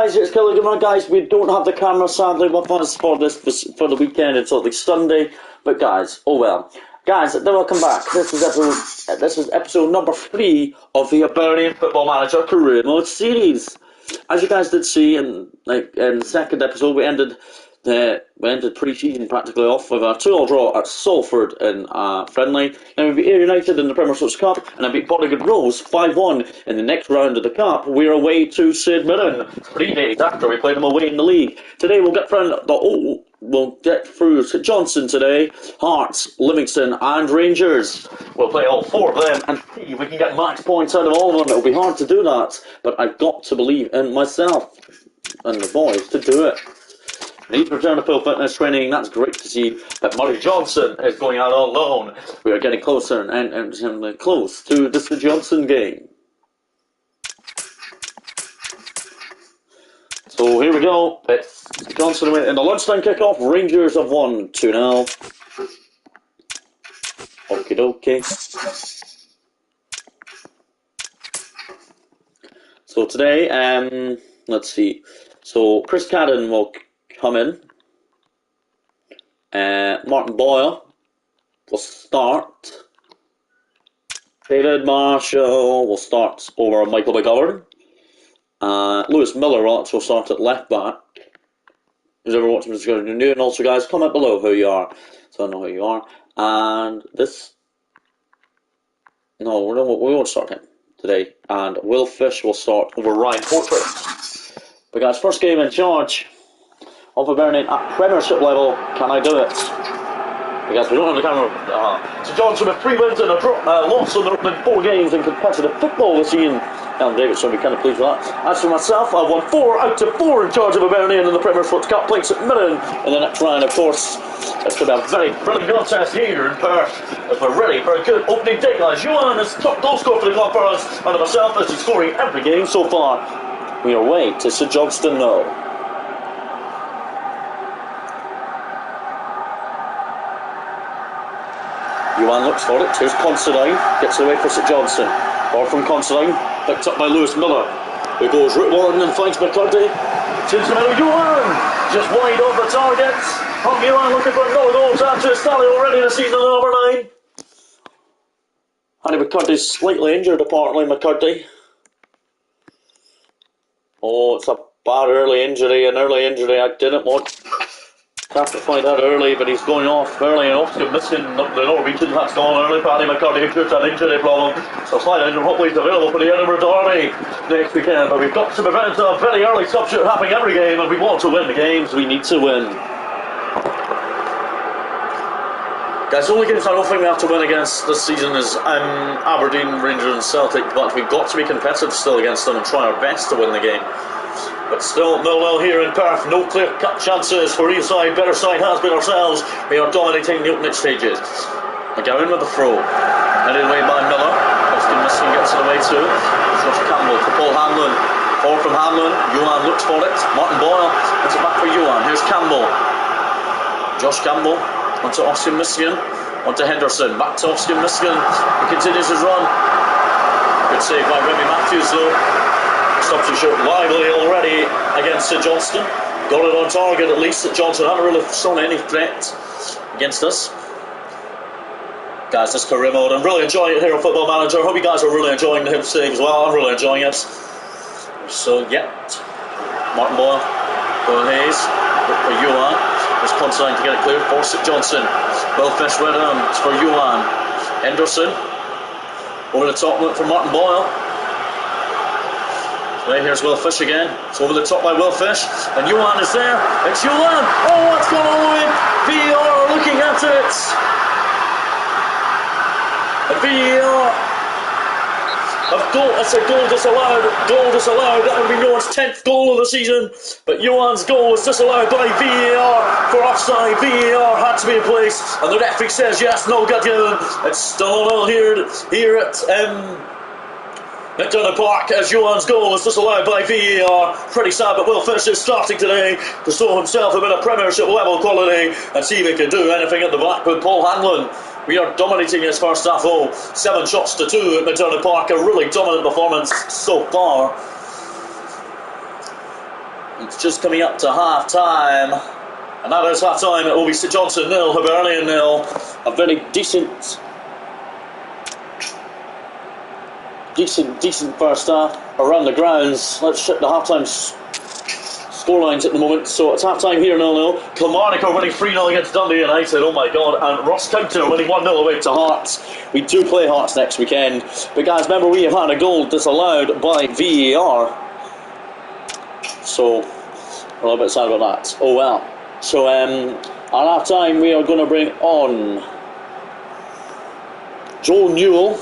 Guys, it's Killigan. Guys, we don't have the camera sadly with us for for the weekend until the Sunday. But guys, oh well. Guys, welcome back. This is episode number 3 of the Hibernian Football Manager Career Mode series. As you guys did see in the second episode, we ended pre-season practically off with a 2-2 draw at Salford in friendly. And we beat Ayr United in the Premier League Cup, and I beat Bodygood Rose 5-1 in the next round of the Cup. We're away to Sid Mirren 3 days after we played them away in the league. Today we'll get through St Johnstone today, Hearts, Livingston and Rangers. We'll play all 4 of them and see if we can get max points out of all of them. It'll be hard to do that, but I've got to believe in myself and the boys to do it. Need to return to full fitness training. That's great to see that Murray Johnson is going out on loan. We are getting closer and close to the St Johnstone game. So here we go. It's St Johnstone in the lunchtime kickoff. Rangers have won 2-0. Okie dokie. So today, let's see. So Chris Cadden will come in. Martin Boyle will start. David Marshall will start over Michael McGovern. Lewis Miller will also start at left back. Who's ever watching this going to do? And also, guys, comment below who you are, so I know who you are. And this, no, we won't start him today. And Will Fish will start over Ryan Portrait. But guys, first game in charge of Hibernian at Premiership level. Can I do it? Because we don't have the camera. St Johnstone with 3 wins and a loss on their opening 4 games in competitive football this season. Alan Davidson will be kind of pleased with that. As for myself, I've won 4 out of 4 in charge of Hibernian in the Premier Sports Cup, playing St Mirren in the next round. Of course, it's going to be a very brilliant contest here in Perth. If we're ready for a good opening day, guys. Johan is top goal scorer for the club for us, and myself as he's scoring every game so far. We are away to St Johnstone now. Johan looks for it. Here's Considine. Gets away for St Johnstone. Or from Considine. Picked up by Lewis Miller. Who goes route one and finds McCurdy. Tunes the middle. Johan! Just wide off the target. From Johan looking for another goal to add to his tally already this season at number 9. Harry McCurdy's slightly injured apparently, McCurdy. Oh, it's a bad early injury. An early injury I didn't want. Have to find out early, but he's going off early and off to missing the Norwegian. That's gone early. Paddy McCurdy who's an injury problem. So slight injury, hopefully he's available for the Edinburgh Derby next weekend. But we've got to prevent a very early substitute happening every game, and we want to win the games. We need to win. Guys, the only games I don't think we have to win against this season is Aberdeen, Rangers and Celtic, but we've got to be competitive still against them and try our best to win the game. But still 0-0 here in Perth, no clear-cut chances for either side. Better side has been ourselves. We are dominating the opening stages. McGowan with the throw. Headed away by Miller. Austin Miskin gets it away too. Josh Campbell to Paul Hanlon. Forward from Hanlon. Johan looks for it. Martin Boyle. It's it back for Johan. Here's Campbell. Josh Campbell. Onto Austin Miskin. Onto Henderson. Back to Austin Miskin. He continues his run. Good save by Remy Matthews though. Substitute lively already against St Johnstone. Got it on target at least. St Johnstone haven't really shown any threat against us. Guys, this career mode, I'm really enjoying it here on Football Manager. I hope you guys are really enjoying the hip save as well. I'm really enjoying it. So, yeah. Martin Boyle. Boyle Hayes. Look for Johan. There's Considine to get it clear for St Johnstone. Well fish with him. It's for Johan. Henderson. Over the top look for Martin Boyle. Right, here's Will Fish again. It's over the top by Will Fish. And Johan is there. It's Johan. Oh, it's gone all the way. VAR looking at it. VAR. It's a goal disallowed. Goal disallowed. That would be Johan's 10th goal of the season. But Johan's goal was disallowed by VAR for offside. VAR had to be in place. And the referee says yes, no got given. It's still 0-0 here at McDonough Park as Johan's goal was disallowed by VAR. Pretty sad, but Will Fish is starting today to show himself a bit of Premiership level quality and see if he can do anything at the back with Paul Hanlon. We are dominating his first half, 7 shots to 2 at McDonough Park. A really dominant performance so far. It's just coming up to half time. And that is half time. It will be St Johnstone 0, Hibernian 0. A very decent first half around the grounds. Let's check the half time scorelines at the moment. So it's half time here 0-0. Kilmarnock are winning 3-0 against Dundee United. Oh my god. And Ross County are winning 1-0 away to Hearts. We do play Hearts next weekend. But guys, remember we have had a goal disallowed by VAR. So we're a little bit sad about that. Oh well. So at half time we are going to bring on Joel Newell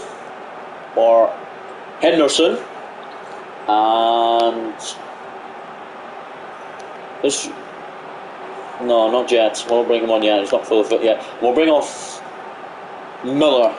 or Henderson, and this, no, not yet. We won't bring him on yet. He's not full of it yet. We'll bring off Miller.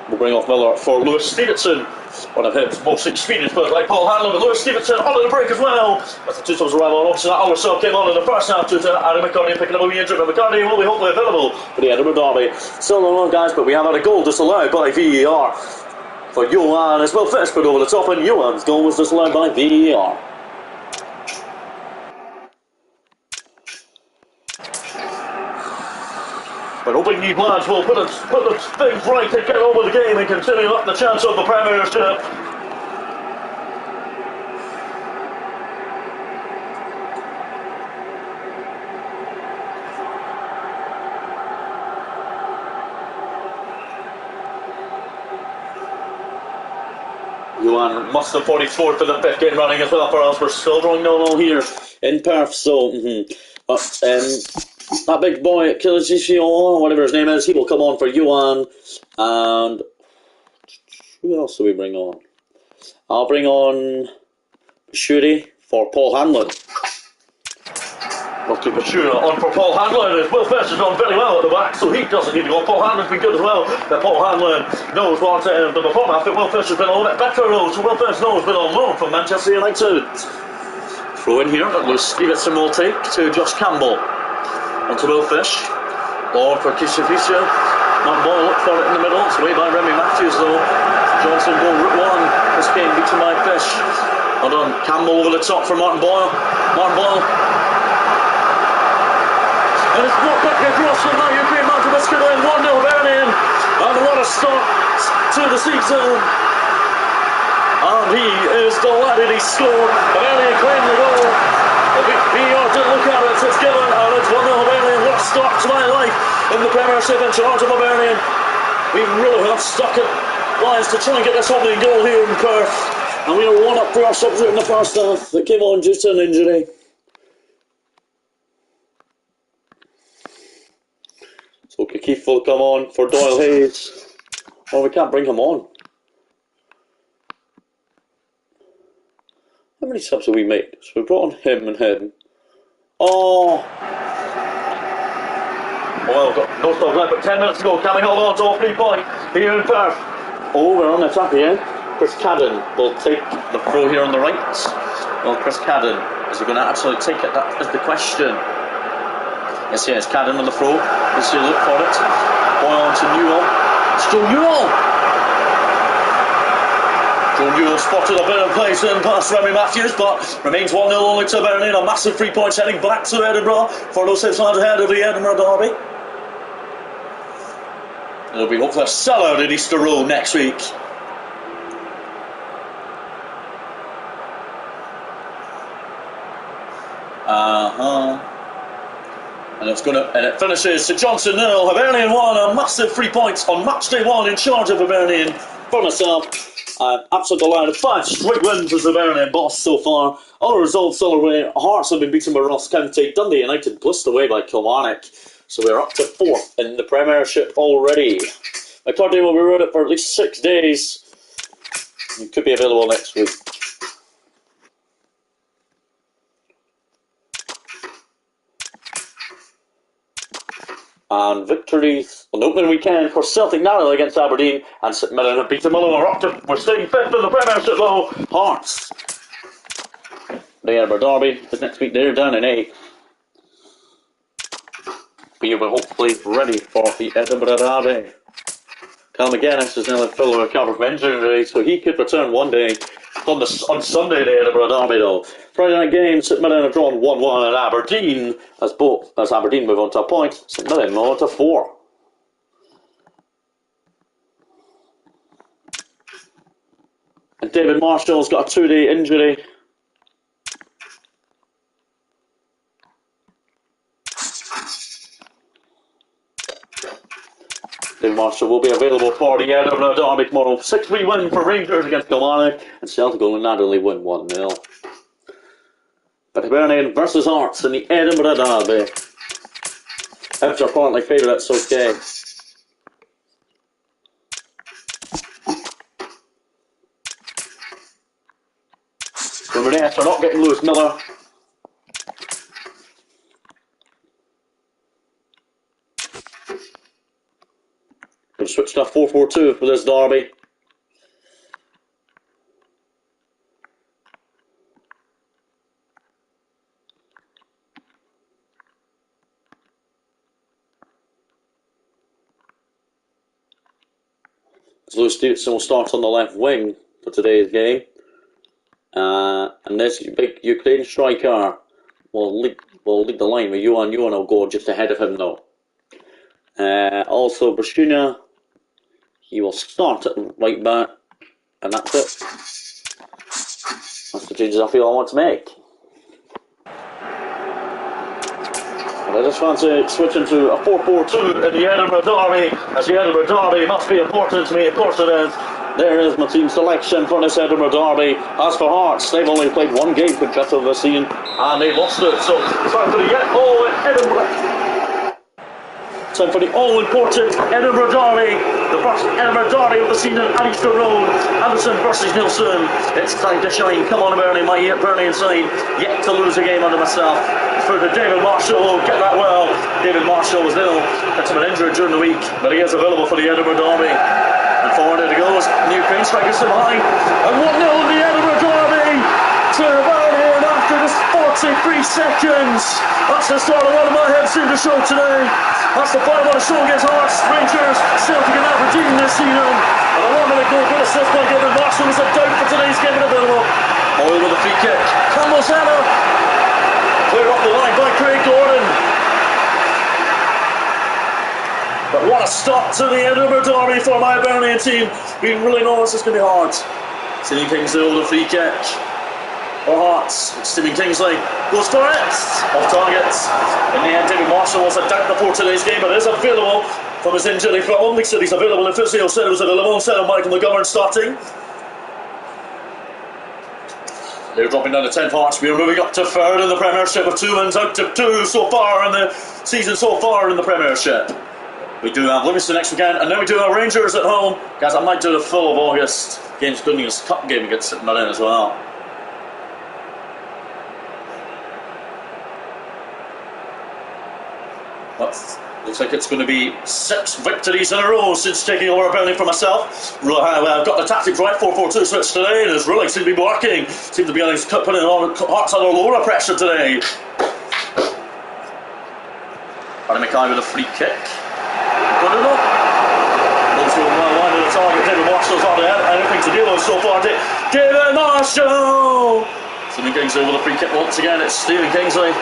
We'll bring off Miller for Lewis Stevenson. One of his most experienced players, like Paul Hanlon, but Lewis Stevenson onto the break as well. As the two subs arrive on, obviously that other sub came on in the first half due to Adam McCartney picking up a wee injury, but McCartney will be hopefully available for the Edinburgh derby. Still not on, guys, but we have had a goal disallowed by VAR for Johan as well. Fish put over the top, and Johan's goal was disallowed by VAR. But hoping these lads will put the things right to get on with the game and continue up the chance of the Premiership. Johan must have 44 for the fifth game running as well for us. We're still drawing 0-0 here in Perth, so that big boy, Kilishisio, whatever his name is, he will come on for Johan. And who else do we bring on? I'll bring on Shuri for Paul Hanlon. We'll keep Shuri on for Paul Hanlon. Will Fish has done very well at the back, so he doesn't need to go. Paul Hanlon's been good as well. But Paul Hanlon knows what the before half. Will Fish has been a little bit better, though. So Will Fish knows been on loan from Manchester United. Throw in here that Lewis Stevenson will take to Josh Campbell. Onto Will Fish. Ball for Kishavisha. Martin Boyle looked for it in the middle. It's away by Remy Matthews though. Johnson goal route one. This game beaten by Fish. Well done. Campbell over the top for Martin Boyle. Martin Boyle. And it's not back across from now. Ukraine Mountain Biscuit in 1-0 Hibernian. And what a start to the season. And he is delighted he scored. Hibernian claimed the goal. VAR didn't look at it, it's given, and it's 1-0 Hibernian. What a start to my life in the Premiership in charge of Hibernian. We really have stuck it lines to try and get this opening goal here in Perth. And we are 1 up for our substitute in the first half that came on due to an injury. So Keith will come on for Doyle Hayes. Oh, we can't bring him on. How many subs have we made? So we brought on him and him. Oh! Well, no stop left, but 10 minutes to go. Can we hold on to a 3 point here in Perth? Oh, we're on the attack again. Chris Cadden will take the throw here on the right. Well, Chris Cadden, is he going to actually take it? That is the question. Yes, yes, Cadden on the throw. Let's see, look for it. Boy on to Newell. It's Joe Newell! Joe Newell spotted a bit of place in past Remy Matthews, but remains 1-0 only to Hibernian. A massive 3 points heading back to Edinburgh for those 6 lads ahead of the Edinburgh derby. It'll be hopefully a sellout at Easter Road next week. And it finishes St Johnstone 0, Hibernian 1, a massive 3 points on match day 1 in charge of Hibernian. For myself, I'm absolutely delighted. 5 straight wins as Hibernian boss so far. Other results still away. Hearts have been beaten by Ross County. Dundee United blissed away by Kilmarnock. So we're up to 4th in the Premiership already. McCartney will be around it for at least 6 days. He could be available next week. And victories on the opening weekend for Celtic narrowly against Aberdeen, and St Mirren have beaten Motherwell. We're staying 5th in the Premiership though. Hearts. The Edinburgh derby is next week. They're down in 8th. We will hopefully ready for the Edinburgh derby. McGuinness is now fully recovered from injury, so he could return one day on Sunday to Edinburgh Derby though. Friday night game, St Mirren have drawn 1-1 at Aberdeen, as Aberdeen move on to a point, St Mirren move on to 4. And David Marshall's got a 2-day injury. David Marshall will be available for the Edinburgh Derby tomorrow. 6-3 win for Rangers against Kilmarnock, and Celtic will naturally win 1-0. But Hibernian versus Hearts in the Edinburgh Derby. Hibs are currently favourites, okay. The Reds are not getting Lewis Miller. We've switched to a 4-4-2 for this derby. Lewis Stevenson will start on the left wing for today's game. And this big Ukraine striker will lead the line with Johan will go just ahead of him though. Also Brashuna, he will start at right back, and that's it. That's the changes I feel I want to make. And I just fancy switching to a 4-4-2 in the Edinburgh Derby, as the Edinburgh Derby must be important to me, of course it is. There is my team selection for this Edinburgh Derby. As for Hearts, they've only played one game competitive this season, and they lost it. So time for the Edinburgh. Time for the all-important Edinburgh Derby. The first Edinburgh Derby of the season at Easter Road. Anderson versus Nilsson. It's time to shine. Come on, Hibernian, my Hibernian side. Yet to lose a game under myself. For the David Marshall, get that well. David Marshall was ill. Had been injured during the week, but he is available for the Edinburgh Derby. And forward it goes. The Ukraine striker still behind. And 1-0 in the Edinburgh Derby to Hibernian after just 43 seconds. That's the start of one of my heads seem to show today. That's the final one to show against Hearts, Rangers, Celtic and Aberdeen this season. And a 1-minute goal, good assist by David Marshall is a doubt for today's game available. Boyle with a free kick. Campbell's header. Clear up the line by Craig Gordon. But what a start to the Edinburgh Derby for my Hibernian team. We really know this is going to be hard. Stephen Kingsley with a free kick. For Hearts, Stephen Kingsley goes for it, off target. In the end, David Marshall was a doubt before today's game, but is available from his injury problem. He said he's available. The physio said he was available instead of Michael McGovern starting. They're dropping down to 10th Hearts. We are moving up to 3rd in the Premiership with 2 wins out to 2 so far in the season so far in the Premiership. We do have Livingston next weekend, and then we do have Rangers at home. Guys, I might do the full of August Games Goodness Cup game against St Mirren as well. But looks like it's going to be 6 victories in a row since taking over Hibernian for myself. I've got the tactics right, 4-4-2 switch today, and it's really seemed to be working. Seems to be putting Hearts under lower pressure today. Paddy Mackay with a free kick. Good enough. Those who are line of the target, David Marshall's hardly had anything to deal with so far. David Marshall! Stephen Kingsley with a free kick once again. It's Stephen Kingsley.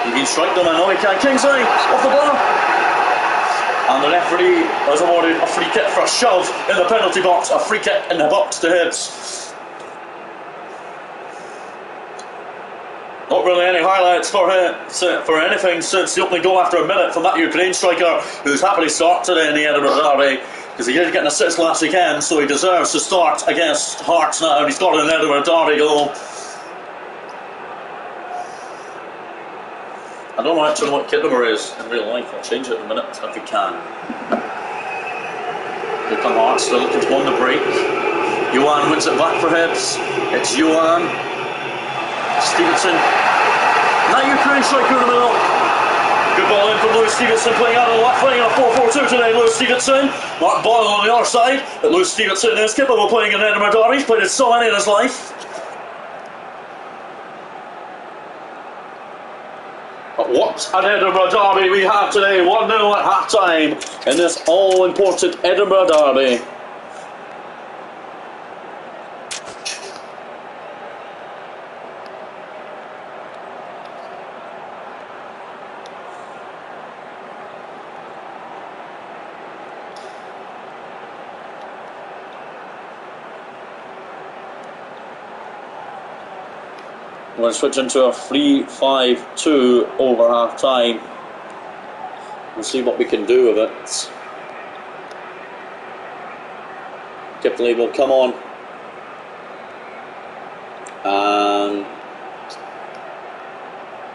He can strike them, I know he can. Kingsley off the bar. And the referee has awarded a free kick for a shove in the penalty box. A free kick in the box to Hibs. Not really any highlights for anything since the opening goal after a minute from that Ukraine striker, who's happily start today in the Edinburgh Derby, because he did get an assist last weekend, so he deserves to start against Hearts now, and he's got an Edinburgh Derby goal. I don't know actually what kid number is in real life. I'll change it in a minute if we can. Here come Hearts, still looking to win the break. Johan wins it back for Hibs. It's Johan. Stevenson. And that Ukraine striker in the middle. Good ball in from Lewis Stevenson, playing out on the left wing in a 4-4-2 today. Lewis Stevenson. Mark Boyle on the other side. But Lewis Stevenson is capable of playing in Edinburgh Derby. He's played it so many in his life. But what What an Edinburgh derby we have today. 1-0 at half-time in this all-important Edinburgh derby. We're going to switch into a 3-5-2 over half time and see what we can do with it. Kipling will come on and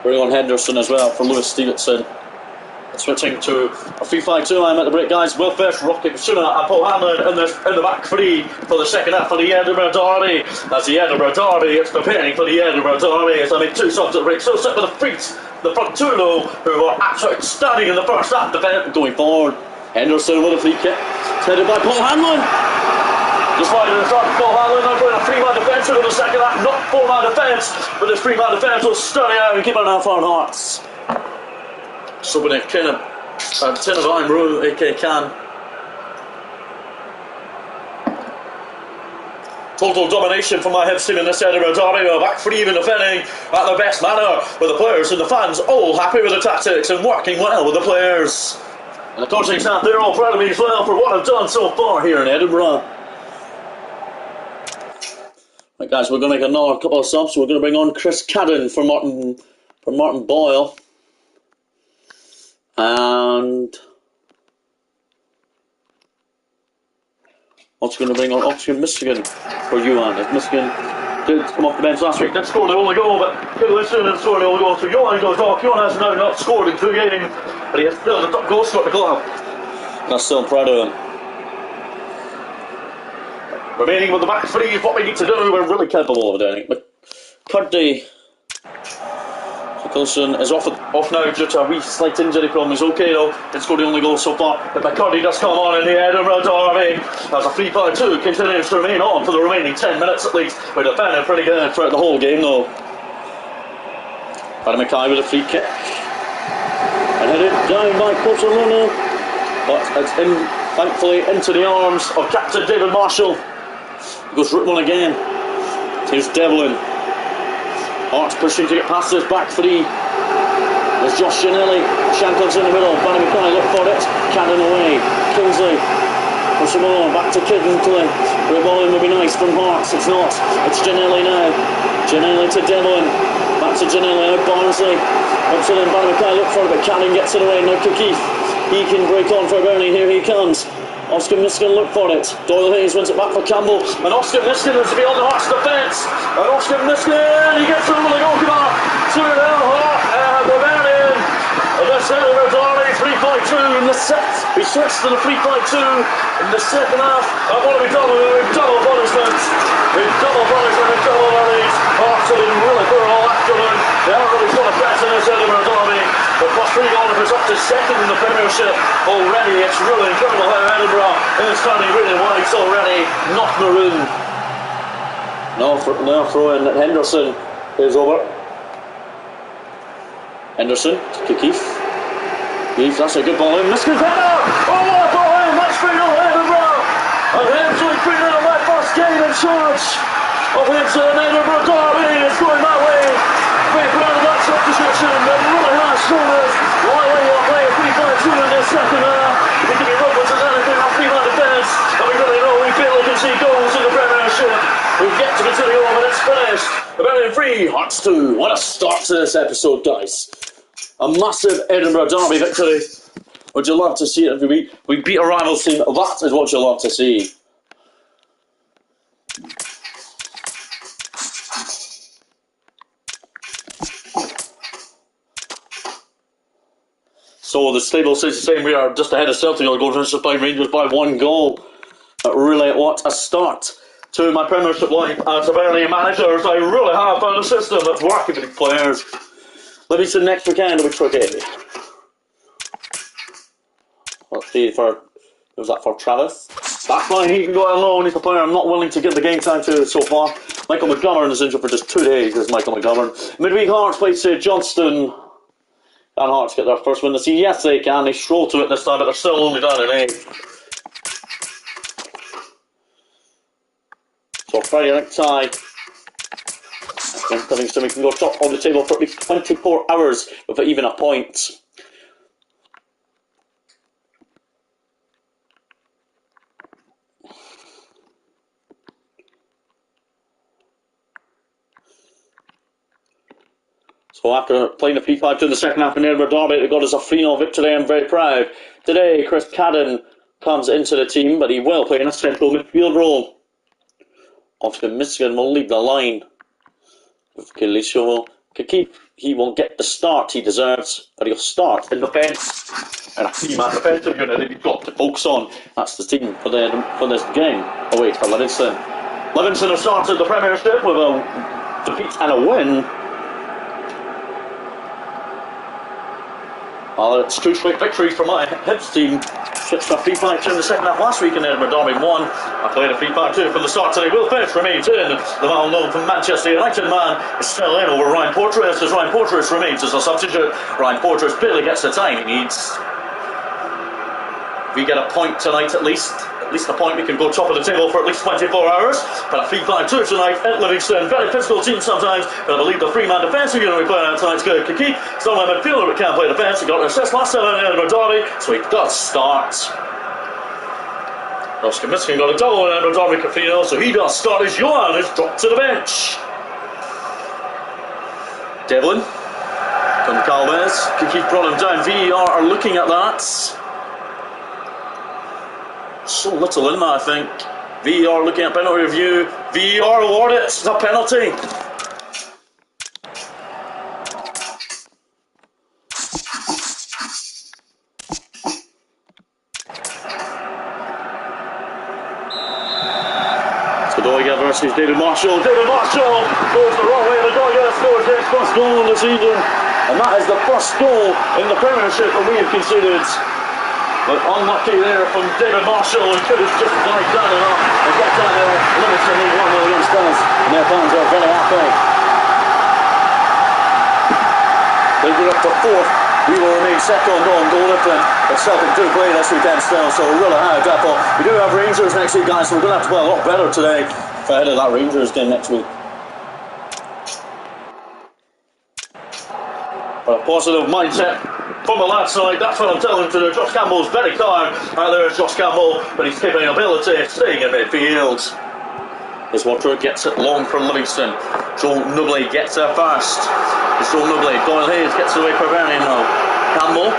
bring on Henderson as well for Lewis Stevenson. Switching to a 3-5-2. I'm at the break, guys. Will Fish, Rocket Suna and Paul Hanlon in the back three for the second half of the Edinburgh derby. That's the Edinburgh derby. It's preparing for the Edinburgh derby. As I make 2 subs at the break. So set with the front two though, who are absolutely outstanding in the first half. Defense going forward. Henderson with a free kick. It's headed by Paul Hanlon. Just wide in the front, Paul Hanlon now putting a 3-man defence in the second half. Not 4-man defence, but this 3-man defence will sturdy out and keep it out for Hearts. So when it kind of tin of iron brew, AK can. Total domination from my Hibs team in this Edinburgh derby. We're back three even defending at the best manner, with the players and the fans all happy with the tactics and working well with the players. And the coaching staff, they're all proud of me as well for what I've done so far here in Edinburgh. Right, guys, we're going to make another couple of subs. We're going to bring on Chris Cadden for Martin Boyle. And also going to bring on Oxford Michigan for Johan. If Michigan did come off the bench last week, did score the only goal, but Listen and scored the only goal. So Johan goes off. Johan has now not scored in 2 games, but he is still the top goal scorer at the club. I'm still proud of him. Remaining with the back three is what we need to do. We're really capable of doing it. But Cuddy Nicholson is off now due to a wee slight injury problem. He's okay though. He scored the only goal so far. But McCurdy does come on in the Edinburgh derby. As a 3-5-2 continues to remain on for the remaining 10 minutes at least. We're defending pretty good throughout the whole game though. Paddy Mackay with a free kick. And headed down by Cotalona. But it's thankfully into the arms of Captain David Marshall. He goes route one again. Here's Devlin. Hearts pushing to get past this back three. There's Josh Janelli. Shanklin's in the middle. Paddy Mackay look for it. Cannon away. Kingsley. Push him on. Back to Kiddenkley. The ball in would be nice from Hearts. It's not. It's Janelli now. Janelli to Devlin. Back to Janelli. Now Barnsley. Ups it in. Paddy Mackay look for it, but Cannon gets it away. Now Keith. He can break on for Bernie. Here he comes. Oscar Miskin look for it. Doyle Hayes wins it back for Campbell. And Oscar Miskin is beyond the Hearts defence. And Oscar Miskin, he gets over the goalkeeper. 2-0 Hart and Hibernian. And this Edinburgh derby 3-5-2 in the set. We switched to the 3-5-2 in the second half. And what have we done? We've double punishment. We've double punishment and double earnings. Hearts have been really poor all afternoon. They haven't really got a threat in this Edinburgh derby. But plus 3 goals up to second in the Premiership already. It's really incredible how Edinburgh is turning green and white already, not maroon. Now throw in that Henderson is over. Henderson to Keith. Keith, that's a good ball in. Miskin header! Oh, what a ball in! That's 3-0 Edinburgh! And Hibs will be 3-0 my first game in charge of Hibs and Edinburgh derby. It's going that way. We've run that substitution that really has shown us why we are playing 3-5-2 in this second half. We can be rubbish as anything on 3-man defence, and we really know we barely can see goals in the Premiership. We've yet to get to the goal, but it's finished. Hibernian 3, Hearts 2. What a start to this episode, guys. A massive Edinburgh derby victory. Would you love to see it every week? We beat a rival team. That is what you love to see. So the stable says the same. We are just ahead of Celtic. I'll go to by Rangers by 1 goal. But really, what a start to my Premiership life as a Hibernian manager. I really have found a system that's working with the players. Let me see the next weekend which we're getting. Let's see was that for Travis? That's fine, he can go out alone. He's the player I'm not willing to give the game time to so far. Michael McGovern is injured for just 2 days. This is Michael McGovern. Midweek Hearts plays Johnston. Can Hearts get their first win this season? Yes, they can. They stroll to it this time, but they're still only down in 8. So Friday night tie. Livingston, we can go top on the table for at least 24 hours without even a point. So after playing the P5 to the second half in Edinburgh Derby, they got us a 3-0 victory. I'm very proud. Today, Chris Cadden comes into the team, but he will play in a central midfield role. Obviously, Michigan will lead the line with Kalisho. He will get the start he deserves, but he'll start in defence. And a key-man defensive unit that you've got to focus on. That's the team for this game. Oh wait, for Livingston. Livingston have started the Premiership with a defeat and a win. It's 2 straight victories for my Hibs team. Switched a 3-5-2 in the second half last week in Edinburgh Derby 1. I played a 3-5-2 from the start today. Will Fish remains in. The man known from Manchester United man is still in over Ryan Porteous, as Ryan Porteous remains as a substitute. Ryan Porteous barely gets the time he needs. We get a point tonight at least a point, we can go top of the table for at least 24 hours. But a 3-5-2 tonight at Livingston. Very physical team sometimes, but I believe the 3-man defence unit we play out tonight's good. Kiki, still my midfielder but can't play defence. He got an assist last time in Edinburgh Derby, so he does start. Oscar Miskin got a double in Edinburgh Derby Cafino, so he does start as Johan is dropped to the bench. Devlin, Goncalves, Kiki brought him down. VAR are looking at that. So little in that, I think. VAR looking at penalty review. VAR awarded it. It's a penalty. Doiga versus David Marshall. David Marshall goes the wrong way. The Doiga scores his first goal of the season, and that is the first goal in the Premiership that we have conceded. But unlucky there from David Marshall, who could have just died down enough and got down there. Livingston lead 1-0 against us, and their fans are very happy. They get up to 4th. We will remain second on goal different, but Celtic do play this weekend still, so really high depot. We do have Rangers next week, guys, so we're going to have to play a lot better today ahead of that Rangers game next week. But a positive mindset from the lads tonight, that's what I'm telling him to do. Josh Campbell's very tired. Right there is Josh Campbell, but he's keeping ability, staying in midfield. As Watford gets it long from Livingston. Joel Nubley gets there first. It's Joel Nubley. Doyle Hayes gets it away for Hibernian now. Campbell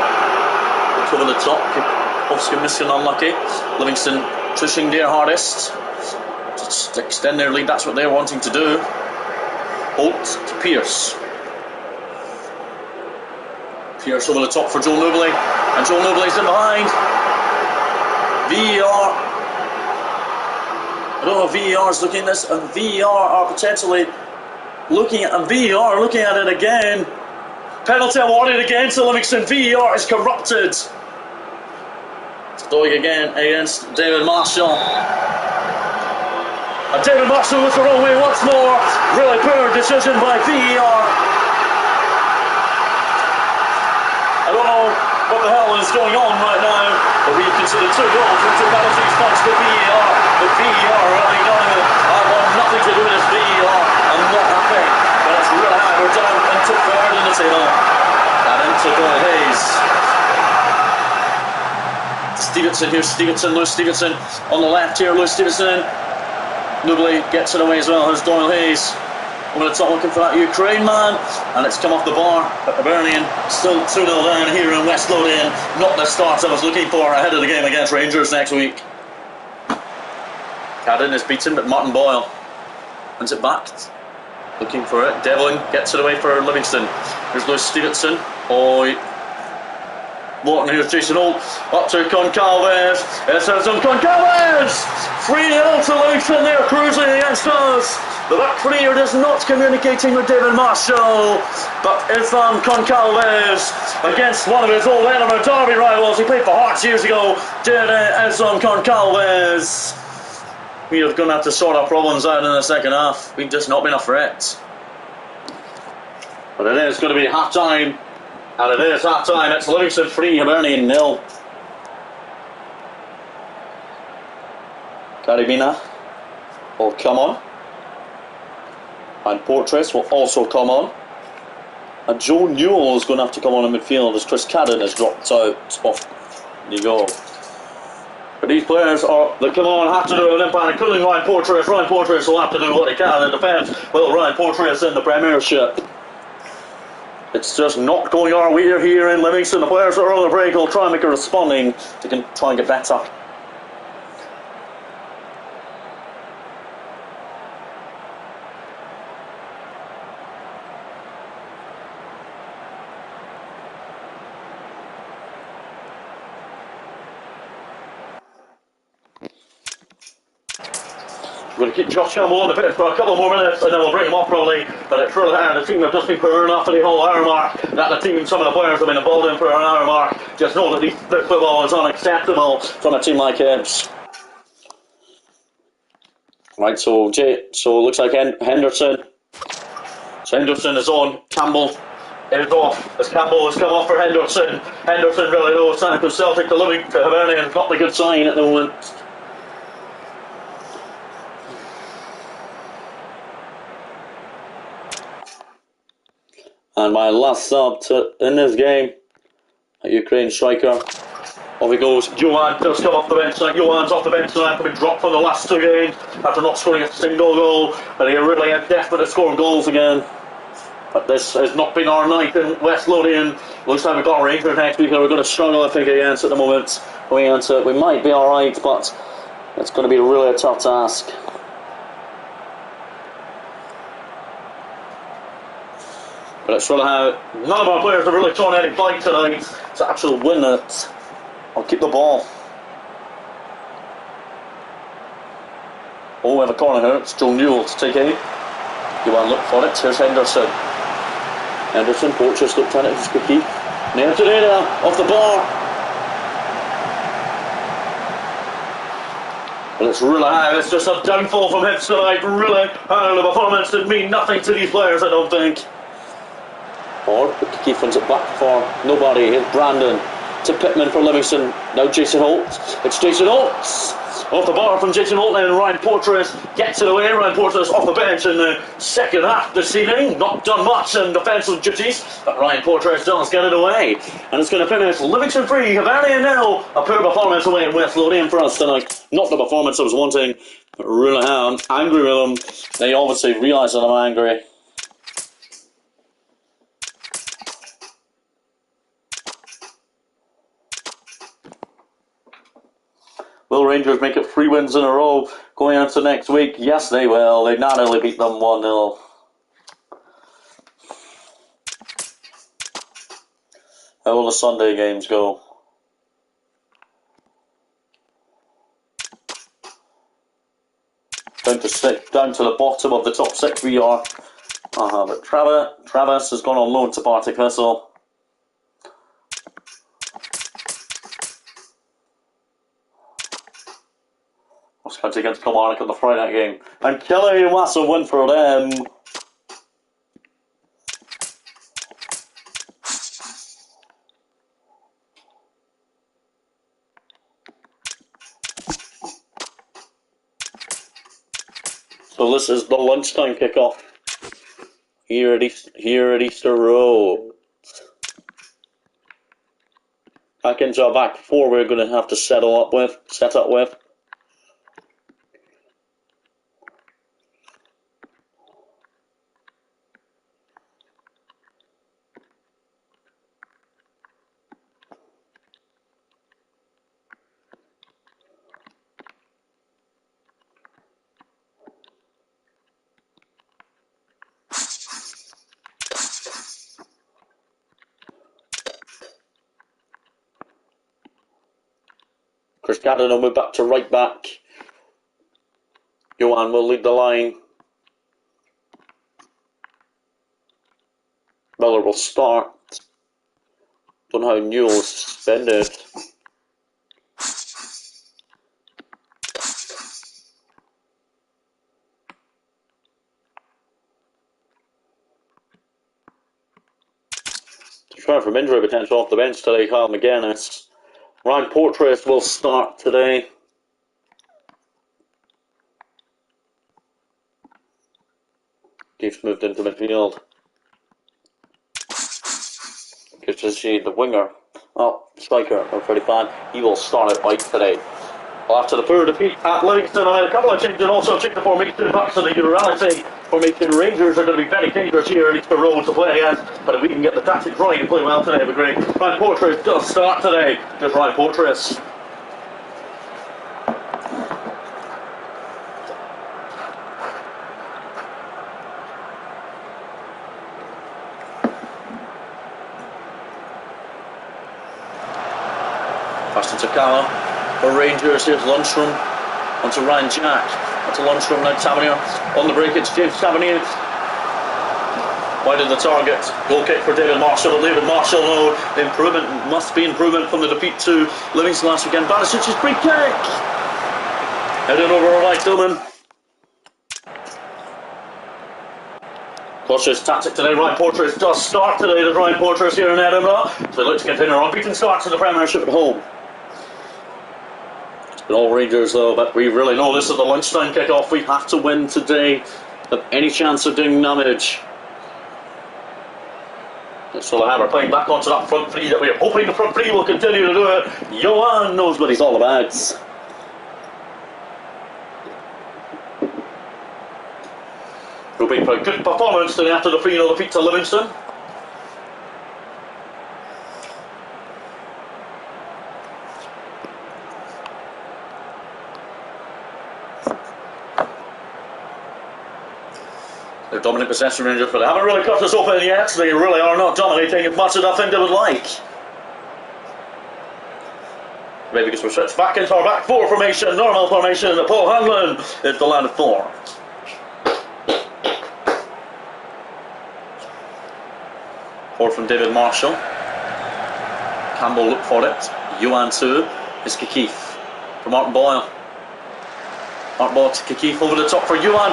looks over the top. Oscar Miskin unlucky. Livingston pushing their hardest to extend their lead. That's what they're wanting to do. Holt to Pearce. Pearce over the top for Joel Nubley, and Joel Nubley's in behind. VAR. I don't know if VAR's looking at this, and VAR are potentially looking at, and VAR looking at it again. Penalty awarded again to Livingston. VAR is corrupted. Doig again against David Marshall. And David Marshall was the wrong way once more. Really poor decision by VAR. I don't know what the hell is going on right now, but we've considered 2 goals and 2 penalties thanks to VAR. But VAR really going, I want nothing to do with this VAR. I'm not happy. But it's really high. We're down into 3rd in the table. And into Doyle Hayes. Stevenson, here's Stevenson, Lewis Stevenson on the left here, Lewis Stevenson. Nubley gets it away as well. Here's Doyle Hayes. Over the top looking for that Ukraine man, and it's come off the bar. But Hibernian still 2-0 down here in West Lothian. Not the start I was looking for ahead of the game against Rangers next week. Cadden is beaten, but Martin Boyle wins it back. Looking for it. Devlin gets it away for Livingston. Here's Lewis Stevenson. Morton, here's Jason Holt. Up to Goncalves. It's on Goncalves! 3-0 to Livingston. They're cruising against us. The back three is not communicating with David Marshall, but it's Goncalves against one of his old Edinburgh Derby rivals. He played for Hearts years ago. It's Goncalves. We are going to have to sort our problems out in the second half. We've just not been a threat. But it is going to be half time And it is half time. It's Livingston 3, Hibernian 0. Carabina will come on. And Portress will also come on. And Joe Newell is going to have to come on in midfield as Chris Cadden has dropped out off the goal. But these players that come on have to do an impact, including Ryan Portress. Ryan Portress will have to do what he can in defence. Well, Ryan Portress in the Premiership. It's just not going our way here in Livingston. The players that are on the break will try and make a responding. They can try and get better. We're going to keep Josh Campbell on the pitch for a couple more minutes and then we'll bring him off probably. But it's really hard. The team have just been putting off for the whole hour mark. That the team, some of the players have been involved in for an hour mark. Just know that this football is unacceptable from a team like Hibs. Right, so it looks like Henderson. So Henderson is on. Campbell is off. As Campbell has come off for Henderson. Henderson really knows time for Celtic to Hibernian. Not a good sign at the moment. And my last sub in this game, a Ukraine striker. Off he goes. Johan does come off the bench tonight. Johan's off the bench tonight, having dropped from the last two games after not scoring a single goal. But he really had desperate to score goals again. But this has not been our night in West Lothian. Looks like we've got Rangers next week, and we're going to struggle, I think, against at the moment. We might be alright, but it's going to be really a tough task. But it's really how none of our players have really shown any fight tonight to actually win it or keep the ball. Oh, we have a corner here. It's Joe Newell to take aim. You want to look for it. Here's Henderson. Henderson, Portress looked at it. It's quickly. Nailed it in off the bar. But it's really high. It's just a downfall from Hibs tonight. Really high. The performance did mean nothing to these players, I don't think. Or Keith runs it back for nobody. Here's Brandon to Pittman for Livingston. Now Jason Holt. It's Jason Holt. Off the bar from Jason Holt, and Ryan Portress gets it away. Ryan Portress off the bench in the second half this evening. Not done much in defensive duties, but Ryan Portress does get it away. And it's going to finish Livingston 3, Hibernian 0. A poor performance away in West Lothian for us tonight. Not the performance I was wanting, but really I'm angry with them. They obviously realise that I'm angry. Will Rangers make it 3 wins in a row going into next week? Yes, they will. They narrowly beat them 1-0. How will the Sunday games go? Down to the bottom of the top 6 we are. But Travis has gone on loan to Partick Thistle. County against Kilmarnock in the Friday night game. And Kelly massive win for them. So this is the lunchtime kickoff here at Easter Road. Back into our back four we're going to have to set up with. Chris Cadden will move back to right back. Johan will lead the line. Miller will start. Don't know how Newell is suspended. return from injury potential off the bench today, Kyle McGuinness. Ryan Portrace will start today. Keeps moved into midfield. Gives to see the winger. Oh, striker, number 35. He will start at white today. Well, after the poor defeat at Livingston, I made a couple of changes and also checked the formation back to the Urality formation. Rangers are going to be very dangerous here at Easter Road to play against, but if we can get the tactics right and play well today, it'll be great. Ryan Portrace does start today. There's Ryan Portrace. Pass to Takala for Rangers. Here's Lundstrom onto Ryan Jack. Onto Lundstrom now. Tavernier on the break. It's James Tavernier. Wide of the target. Goal kick for David Marshall. But David Marshall, no improvement. Must be improvement from the defeat to Livingston last weekend. Barisic's free kick. Headed over right, Dillman. Cautious tactic today. Ryan Portrace does start today. There's Ryan Portrace here in Edinburgh. So they look to continue our unbeaten start to the Premiership at home. All Rangers though, but we really know this is the lunchtime kick-off. We have to win today. Have any chance of doing damage. So the Hammer playing back onto that front three that we're hoping the front three will continue to do it. Johan knows what he's all about. Hoping for a good performance today after the 3-0 defeat to Livingston. They're dominant possession Rangers, but they haven't really cut us open yet. They really are not dominating as much as I think they would like. Maybe because we're switched back into our back four formation, normal formation. Paul Hanlon is the line of four. Forward from David Marshall. Campbell look for it. Yuan 2 is Kekeith for Martin Boyle. Martin Boyle to Kekeith over the top for Yuan.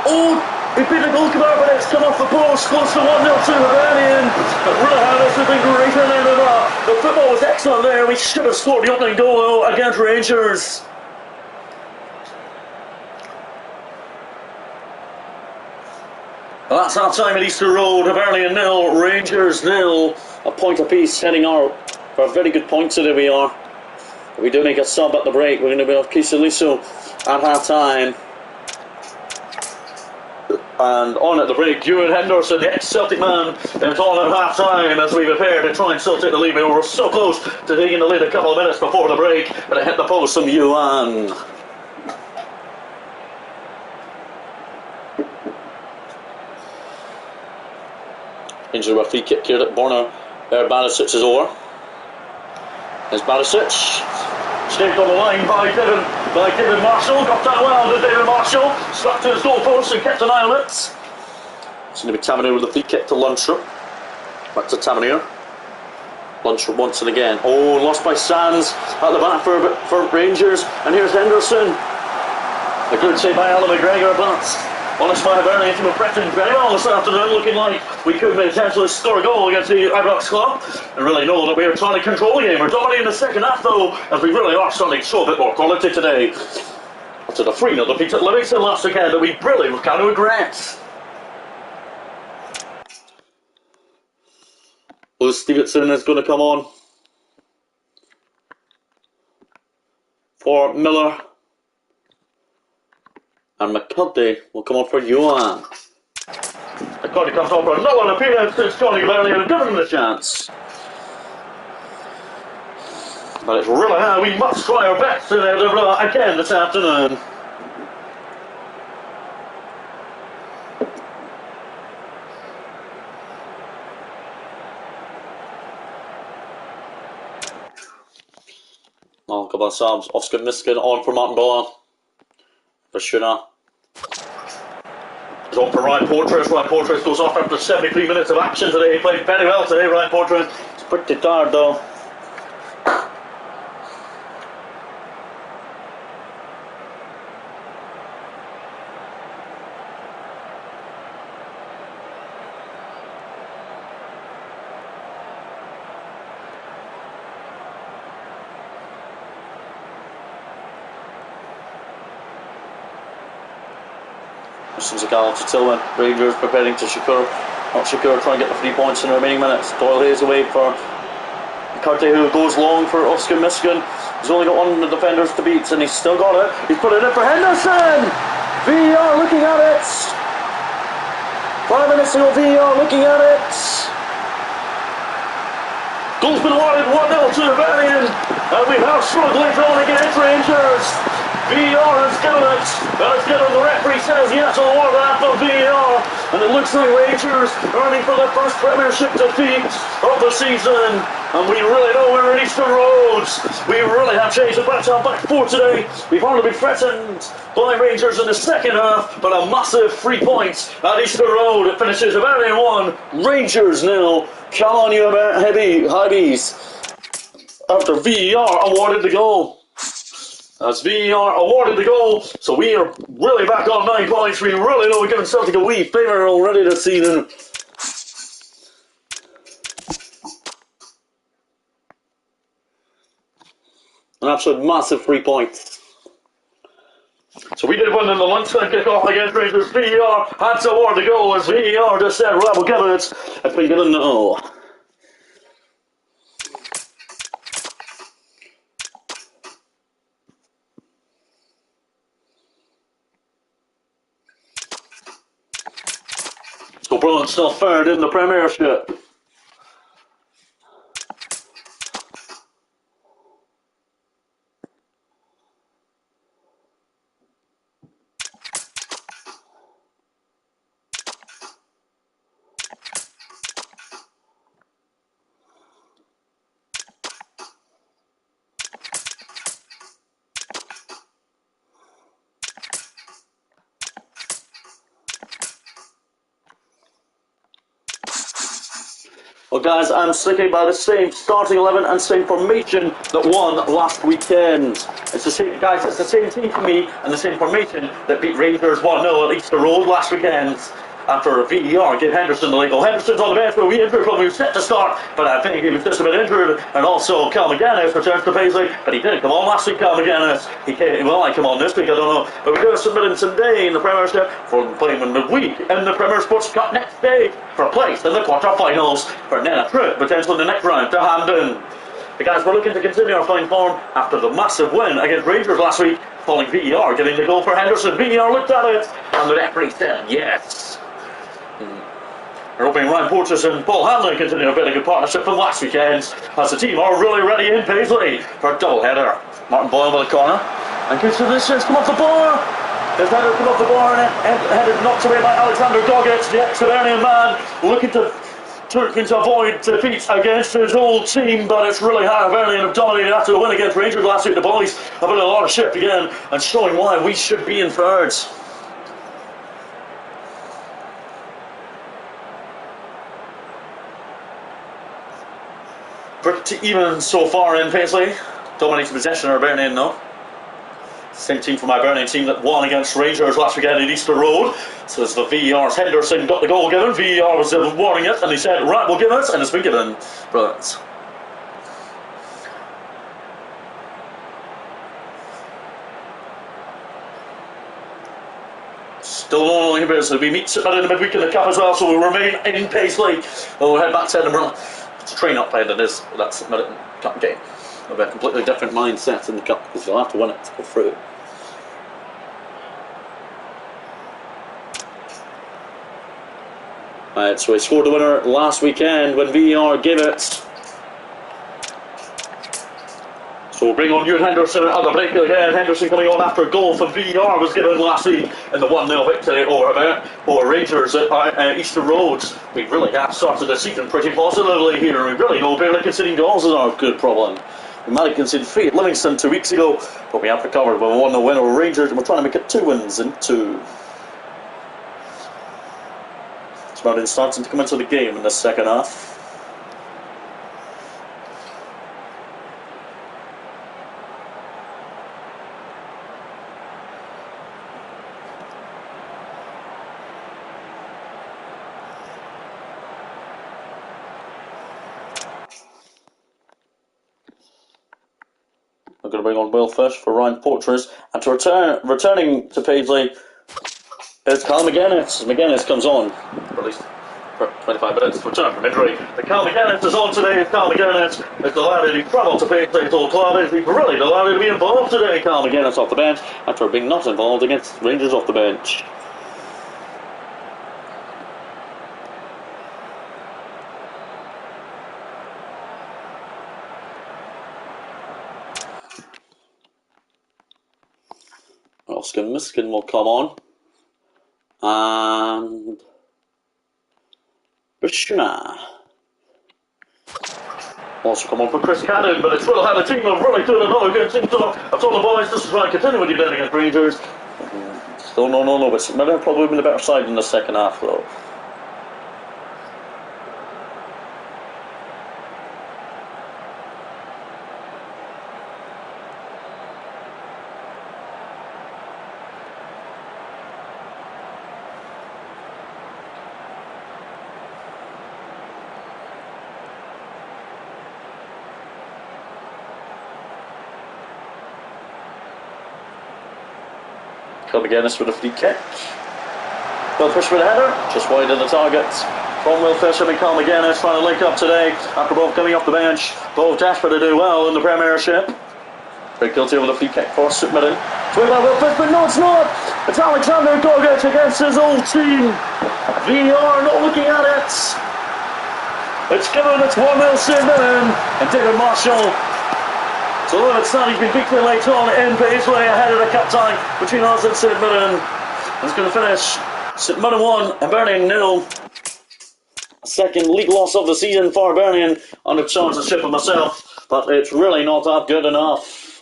Oh! He beat the goalkeeper, but it's come off the post, close to 1-0 to Hibernian. But really, this has been great in Edinburgh. The football was excellent there. We should have scored the opening goal against Rangers. Well, that's our time at Easter Road. Hibernian 0, Rangers 0. A point apiece heading out for a very good point today we are. If we do make a sub at the break, we're going to be off Kisaliso at half time. And on at the break, Ewan Henderson, the ex-Celtic man, is on at half-time as we prepare to try and still take the lead. We were so close to taking the lead a couple of minutes before the break, but it hit the post from Ewan. Injury with a free kick here at Borna. There, Barisic is over. There's Barisic. Staked on the line by David Marshall. Got that well to David Marshall. Struck to his goal post and kept an eye on it. It's going to be Tavernier with a free kick to Lundstrom. Back to Tavernier. Lundstrom once and again. Oh, lost by Sands at the back for Rangers. And here's Henderson. A good save by Alan McGregor, but honest by Hibernian team of pressing very well this afternoon, looking like we could potentially score a goal against the Ibrox club. And really know that we are trying to control the game. We're dominating the second half though, as we really are starting to show a bit more quality today. After the 3-0 defeat at Livingston last weekend that we really kind of regret. Lewis Stevenson is going to come on for Miller. And McCuddy will come on for Johan. McCuddy comes on for another appearance since Johnny Hibernian had given him the chance. But it's really hard. We must try our best in Edinburgh again this afternoon. Oh, a couple of subs. Oscar Miskin on for Martin Boyle. For Shuna. He's on for Ryan Portrace. Ryan Portrace goes off after 73 minutes of action today. He played very well today, Ryan Portrace. It's pretty tired though. Seems like Alan to Tillman. Rangers preparing to Shakur. Not Shakur trying to get the 3 points in the remaining minutes. Doyle Hayes away for Carte, who goes long for Oscar Miskin. He's only got one of the defenders to beat, and he's still got it. He's put it in for Henderson! VAR looking at it! 5 minutes ago, VAR looking at it! Goal's been awarded 1-0 to Hibernian, and we have struggling on against Rangers. VAR has given it, and it's given the referee says yes to award that for VAR, and it looks like Rangers earning for their first Premiership defeat of the season. And we really know we're in Eastern Roads. We really have changed the back four today. We've hardly been threatened by Rangers in the second half, but a massive 3 points at Eastern Road. It finishes Hibernian 1, Rangers 0. Come on, you Hibees. After VAR awarded the goal. As VAR awarded the goal, so we are really back on 9 points. We really know we're giving Celtic a wee favour already this season. An absolute massive 3 points. So we did win in the lunchtime kick-off against Rangers. VAR had to award the goal as VAR just said, right, we'll give it. If we didn't know. So Brun's still third in the Premiership. Well, guys, I'm sticking by the same starting 11 and same formation that won last weekend. It's the same, guys. It's the same team for me and the same formation that beat Rangers 1-0 at Easter Road last weekend. After VAR gave Henderson the legal. Henderson's on the bench, but we injured from who was set to start, but I think he was just a bit injured. And also, Cal McGuinness returns to Paisley, but he didn't come on last week. Cal McGuinness, he came. Well, I come on this week. I don't know, but we do submit him today in the Premiership for playing in midweek in the Premier Sports Cup next day for a place in the quarter-finals for then a trip potentially in the next round to Hampden. But guys, we're looking to continue our fine form after the massive win against Rangers last week, following VAR getting the goal for Henderson. VAR looked at it, and the referee said yes. We're hoping Ryan Porteous and Paul Hanlon continue a very good partnership from last weekend, as the team are really ready in Paisley for a double header. Martin Boyle with a corner, and gets to this chance, come off the bar. His header come off the bar and headed knocked away by Alexander Doggett, the ex-Hibernian man, looking to avoid defeat against his old team, but it's really hard. Hibernian have dominated after the win against Rangers last week. The boys have been a lot of shift again, and showing why we should be in third. Pretty even so far in Paisley. Dominating possession of Hibernian though. Same team from my Hibernian team that won against Rangers last weekend at Easter Road. So as the VAR's Henderson got the goal given, VAR was warning it, and he said, right, we'll give it, and it's been given. Brilliant. Still no Hibees. We meet in the midweek in the Cup as well, so we'll remain in Paisley. We'll head back to Edinburgh to train up ahead of this. That's the Cup game. It'll be a completely different mindset in the Cup because you'll have to win it to go through. Right, so he scored the winner last weekend when VAR gave it. So we'll bring on Ewan Henderson at the break again. Henderson coming on after a goal from VAR was given last week in the 1-0 victory over Rangers at Easter Road. We really have started the season pretty positively here. We really know barely conceding goals is our good problem. We might have conceded 3 at Livingston 2 weeks ago, but we have recovered with a 1-0 win over Rangers, and we're trying to make it 2 wins in 2. Martin starting to come into the game in the second half. We're going to bring on Will Fish for Ryan Porteous, and to returning to Paisley, It's Cal McGuinness. McGuinness comes on, or at least for 25 minutes, return from injury. The Cal McGuinness is on today. Cal McGuinness is delighted he travelled to pay his old club. He's really delighted to be involved today. Cal McGuinness off the bench after being not involved against Rangers off the bench. Oscar Miskin will come on. And Bishna also come on for Chris Cannon, but it's still had a team of really doing another good team talk. I've told the boys this is why I continue with you betting against Rangers. Still no, but St Mirren probably been the better side in the second half though. Cal McGuinness with a free kick. Will Fisher with a header, just wide of the target. From Will Fisher and Cal McGuinness trying to link up today after both coming off the bench. Both desperate to do well in the Premiership. Very guilty of the free kick for St Mirren. It's by Will Fisher, no it's not! It's Alexander Gogic against his old team. VR not looking at it. It's given, it's 1-0 St Mirren. And David Marshall. So although it's not, he's been beaten late on in Paisley ahead of the cup tie between us and St Mirren. It's going to finish St Mirren 1, Hibernian 0. Second league loss of the season for Hibernian under sponsorship of myself, but it's really not that good enough.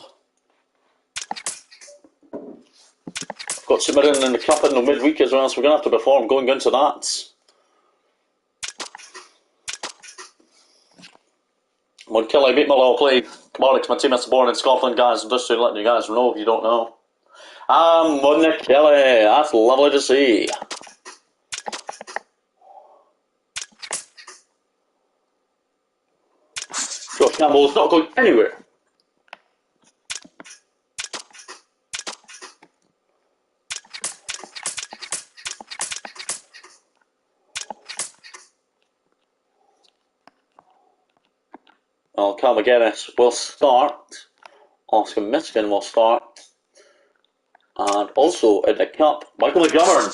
I've got St Mirren in the cup in the midweek as well, so we're going to have to perform going into that. Mudkilly beat Mallow play. Cardiff, my team that's born in Scotland, guys. I'm just letting you guys know if you don't know. Mudkilly, that's lovely to see. Josh Campbell's not going anywhere. Well, Cal McGuinness will start. Oscar Miskin will start. And also in the cup, Michael McGovern.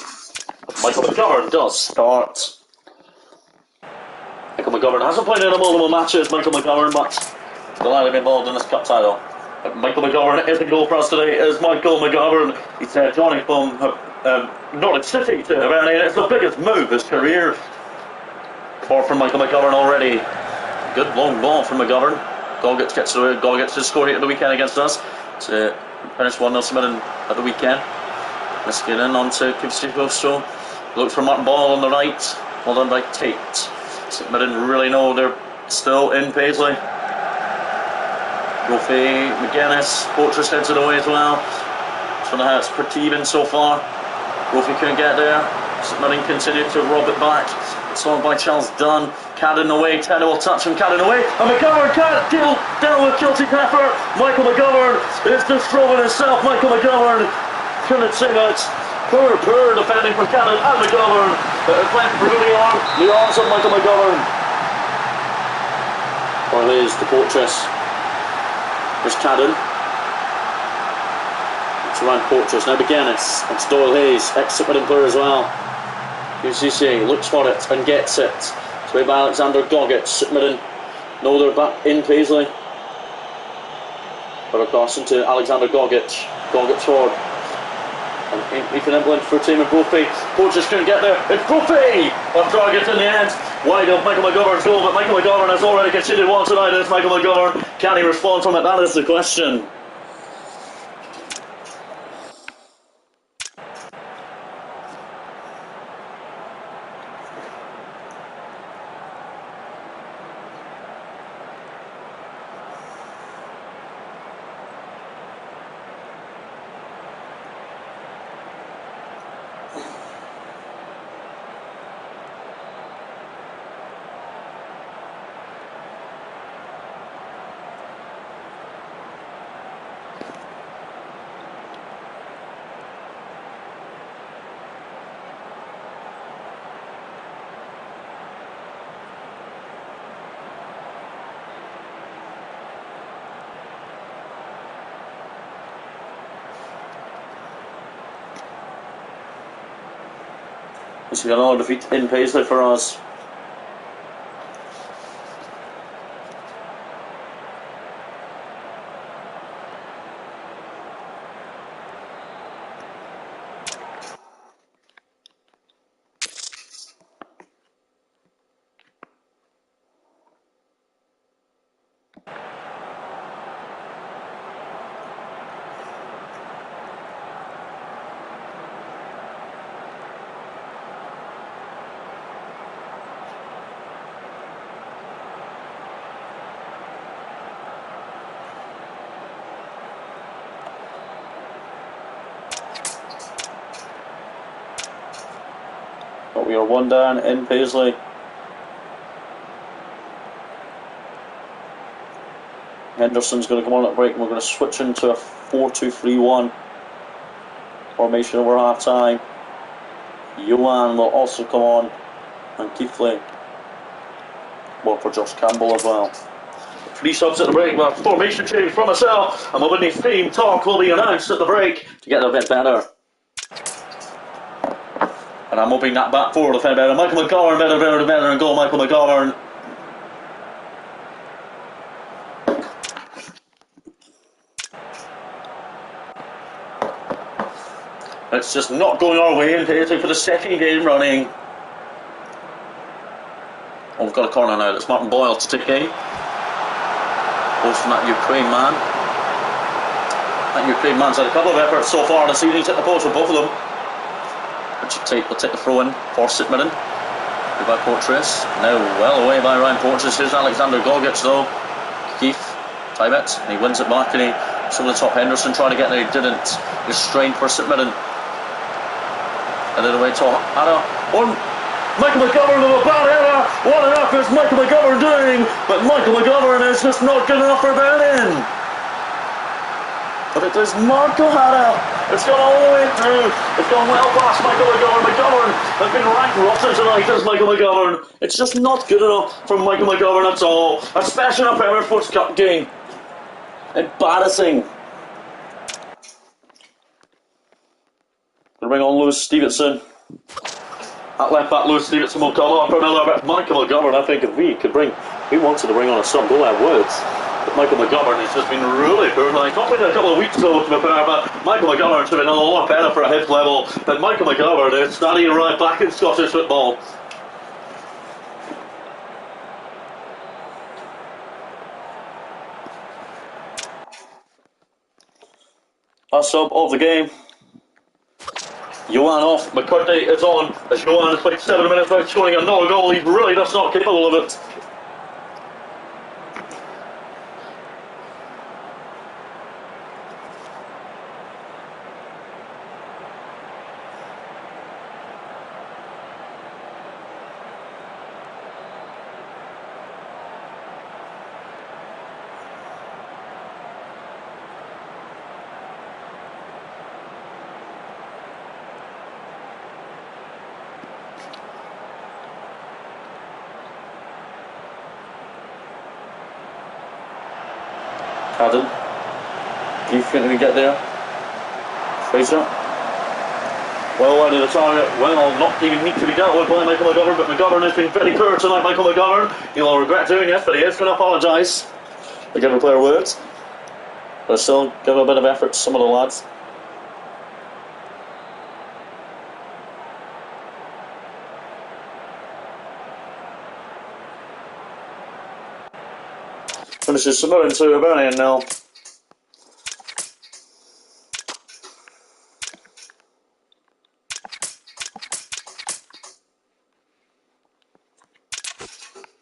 Michael McGovern does start. Michael McGovern hasn't played in multiple matches, Michael McGovern, but delighted to be involved in this cup title. Michael McGovern is the goal for us today, is Michael McGovern. He's joining from Norwich City to Hibernian. It's the biggest move of his career. Four from Michael McGovern already. Good long ball from McGovern. Gogic gets his score here at the weekend against us to finish 1-0 St Mirren at the weekend. Let's get in on to Kipsy. Look for Martin Ball on the right. Well done by Tate. St Mirren really know they're still in Paisley. Roffey, McGuinness, Fortress heads it away as well. Just wonder how it's pretty even so far. Roffey couldn't get there. St Mirren continued to rob it back. It's on by Charles Dunn. Cadden away, Tedder will touch him, Cadden away, and McGovern can't deal down with guilty effort. Michael McGovern is destroying himself. Michael McGovern couldn't sing it. Poor defending for Cadden and McGovern. Playing for the arms of Michael McGovern. Or Hayes to Portress. There's Cadden. It's around Portress. Now McGuinness. It's Doyle Hayes, ex-St Mirren player as well. UCC looks for it and gets it. It's made by Alexander Gogic. St Mirren know they're back in Paisley. But across into Alexander Gogic. Gogic forward. And Ethan Emblin for team of Brophy. Portress couldn't get there. It's Brophy! Off target in the end. Wide of Michael McGovern's goal, but Michael McGovern has already conceded one tonight. It's Michael McGovern. Can he respond from it? That is the question. This is another defeat in Paisley for us. But we are one down in Paisley. Henderson's going to come on at break, and we're going to switch into a 4-2-3-1 formation over half time. Johan will also come on, and Keithley. Well, for Josh Campbell as well. 3 subs at the break. Well, formation change from myself, and my winning theme talk will be announced at the break to get a bit better. And I'm hoping that back forward will fend better. Michael McGovern better and goal. Michael McGovern. It's just not going our way in Paisley for the second game running. Oh, we've got a corner now. It's Martin Boyle to take aim. Post from that Ukraine man. That Ukraine man's had a couple of efforts so far this evening. He's hit the post with both of them. Richard Tate will take the throw in for St Mirren. By Portress. Now well away by Ryan Portress. Here's Alexander Gogic though. Keith Tybet. And he wins it back, and he some of the top Henderson trying to get there. He didn't. Restrained for St Mirren. And then away to Hannah. One. Michael McGovern with a bad error. What on earth is Michael McGovern doing? But Michael McGovern is just not good enough for Berlin. But it is Marco Hannah. It's gone all the way through. It's gone well past Michael McGovern. McGovern has been ranked rotten tonight as Michael McGovern. It's just not good enough for Michael McGovern at all. Especially in a Premier Sports Cup game. Embarrassing. Gonna bring on Lewis Stevenson. At left back, Lewis Stevenson will come on for another bit. Michael McGovern, I think if we wanted to bring on a sub, we'll have words. But Michael McGovern has just been really poor. Like, not been a couple of weeks ago to be fair, but Michael McGovern should have been a lot better for a hit level. But Michael McGovern is standing right back in Scottish football. Last sub of the game. Johan off, McCartney is on, as Johan has played 7 minutes without scoring another goal. He's really just not capable of it. Cadden. Do you think we get there? Fraser. Well wide of the target. Well, not even need to be dealt with by Michael McGovern, but McGovern has been very poor tonight, Michael McGovern. He'll regret doing it, but he is going to apologise. They give a player words. But still, give a bit of effort to some of the lads. Finishes St Mirren to Hibernian now.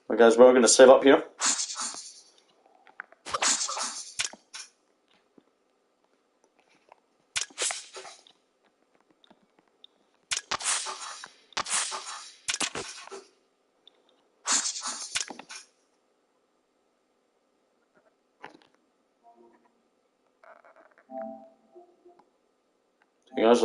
Right guys, we're going to save up here. You guys